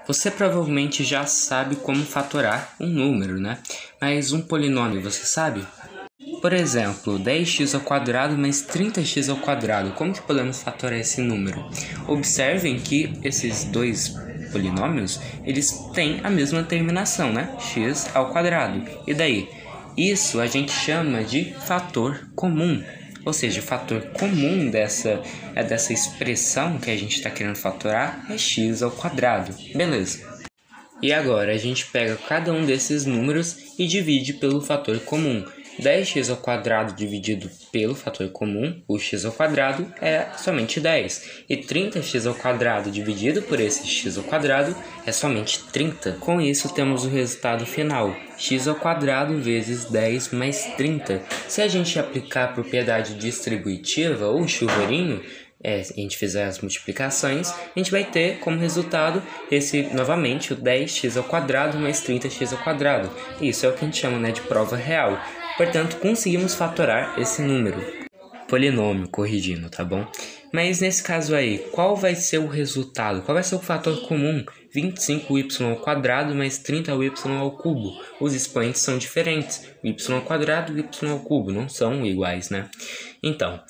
Você provavelmente já sabe como fatorar um número, né? Mas um polinômio, você sabe? Por exemplo, 10x ao quadrado mais 30x ao quadrado. Como que podemos fatorar esse número? Observem que esses dois polinômios, eles têm a mesma terminação, né? X ao quadrado. E daí? Isso a gente chama de fator comum. Ou seja, o fator comum dessa expressão que a gente está querendo fatorar é x ao quadrado. Beleza. E agora a gente pega cada um desses números e divide pelo fator comum. 10x ao quadrado dividido pelo fator comum, o x ao quadrado, é somente 10. E 30x ao quadrado dividido por esse x ao quadrado é somente 30. Com isso temos o resultado final, x ao quadrado vezes 10 mais 30. Se a gente aplicar a propriedade distributiva ou chuveirinho, a gente fizer as multiplicações, a gente vai ter como resultado novamente o 10x ao quadrado mais 30x ao quadrado. Isso é o que a gente chama, né, de prova real. Portanto, conseguimos fatorar esse número. Polinômio, corrigindo, tá bom? Mas nesse caso aí, qual vai ser o resultado? Qual vai ser o fator comum? 25y ao quadrado mais 30y ao cubo. Os expoentes são diferentes. O y ao quadrado e o y ao cubo não são iguais, né? Então,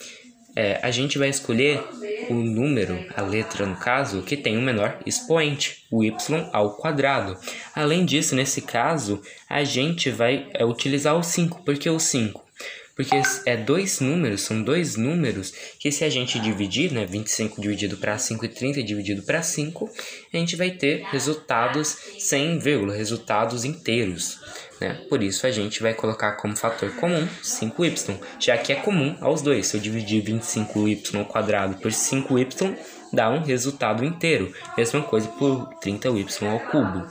a gente vai escolher o número, a letra no caso, que tem o menor expoente, o y ao quadrado. Além disso, nesse caso, a gente vai utilizar o 5. Por que o 5? Porque são dois números que se a gente dividir, né, 25 dividido para 5 e 30 dividido para 5, a gente vai ter resultados sem vírgula, resultados inteiros. Por isso a gente vai colocar como fator comum 5y, já que é comum aos dois. Se eu dividir 25y ao quadrado por 5y, dá um resultado inteiro. Mesma coisa por 30y ao cubo.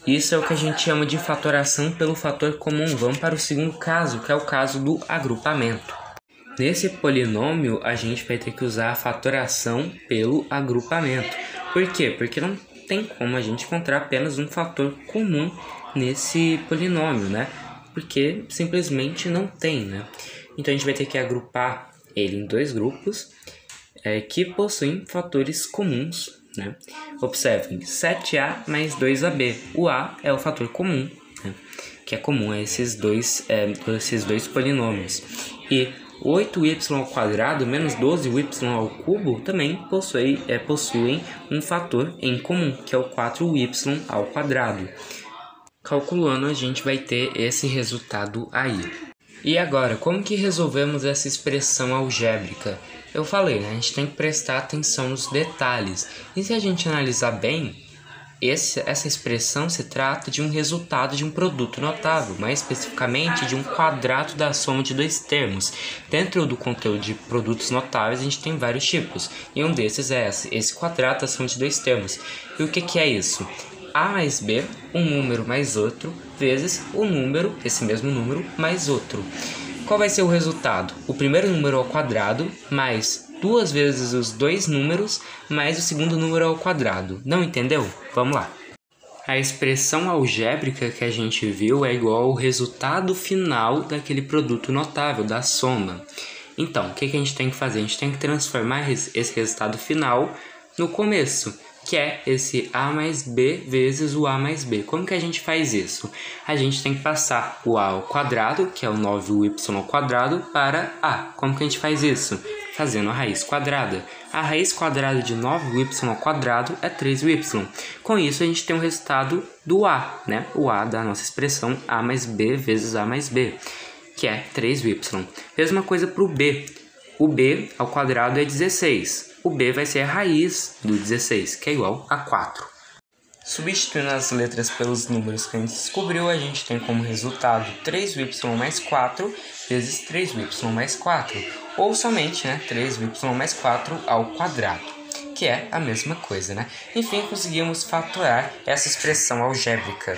Isso é o que a gente chama de fatoração pelo fator comum. Vamos para o segundo caso, que é o caso do agrupamento. Nesse polinômio, a gente vai ter que usar a fatoração pelo agrupamento. Por quê? Porque não tem como a gente encontrar apenas um fator comum nesse polinômio, né? Porque simplesmente não tem, né? Então a gente vai ter que agrupar ele em dois grupos que possuem fatores comuns, né? Observem, 7a mais 2ab. O a é o fator comum, né? Que é comum a esses dois polinômios. E 8y ao quadrado menos 12y ao cubo também possuem um fator em comum, que é o 4y ao quadrado. Calculando, a gente vai ter esse resultado aí. E agora, como que resolvemos essa expressão algébrica? Eu falei, né? A gente tem que prestar atenção nos detalhes. E se a gente analisar bem, essa expressão se trata de um resultado de um produto notável, mais especificamente de um quadrado da soma de dois termos. Dentro do conteúdo de produtos notáveis, a gente tem vários tipos. E um desses é esse quadrado da soma de dois termos. E o que é isso? A mais B, um número mais outro, vezes o número, esse mesmo número, mais outro. Qual vai ser o resultado? O primeiro número ao quadrado, mais duas vezes os dois números, mais o segundo número ao quadrado. Não entendeu? Vamos lá. A expressão algébrica que a gente viu é igual ao resultado final daquele produto notável, da soma. Então, o que a gente tem que fazer? A gente tem que transformar esse resultado final no começo, que é esse a mais b vezes o a mais b. Como que a gente faz isso? A gente tem que passar o a ao quadrado, que é o 9y ao quadrado, para a. Como que a gente faz isso? Fazendo a raiz quadrada. A raiz quadrada de 9y ao quadrado é 3y. Com isso, a gente tem o resultado do a, né? O a da nossa expressão a mais b vezes a mais b, que é 3y. Mesma coisa para o b. O b ao quadrado é 16. O b vai ser a raiz do 16, que é igual a 4. Substituindo as letras pelos números que a gente descobriu, a gente tem como resultado 3y mais 4 vezes 3y mais 4. Ou somente, né, 3y mais 4 ao quadrado, que é a mesma coisa, né? Enfim, conseguimos fatorar essa expressão algébrica.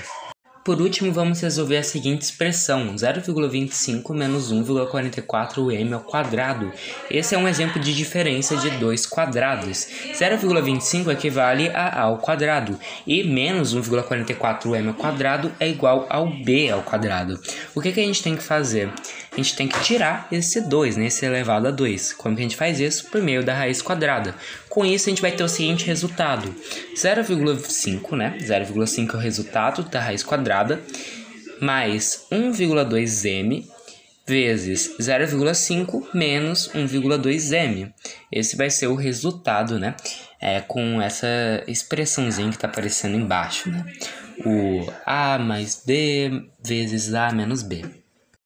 Por último, vamos resolver a seguinte expressão, 0,25 menos 1,44m ao quadrado. Esse é um exemplo de diferença de dois quadrados. 0,25 equivale a a ao quadrado e menos 1,44m ao quadrado é igual ao b ao quadrado. O que a gente tem que fazer? A gente tem que tirar esse 2, né, esse elevado a 2. Como que a gente faz isso? Por meio da raiz quadrada. Com isso, a gente vai ter o seguinte resultado. 0,5, né? 0,5 é o resultado da raiz quadrada, mais 1,2m vezes 0,5 menos 1,2m. Esse vai ser o resultado, né? Com essa expressãozinha que está aparecendo embaixo, né? O A mais B vezes A menos B.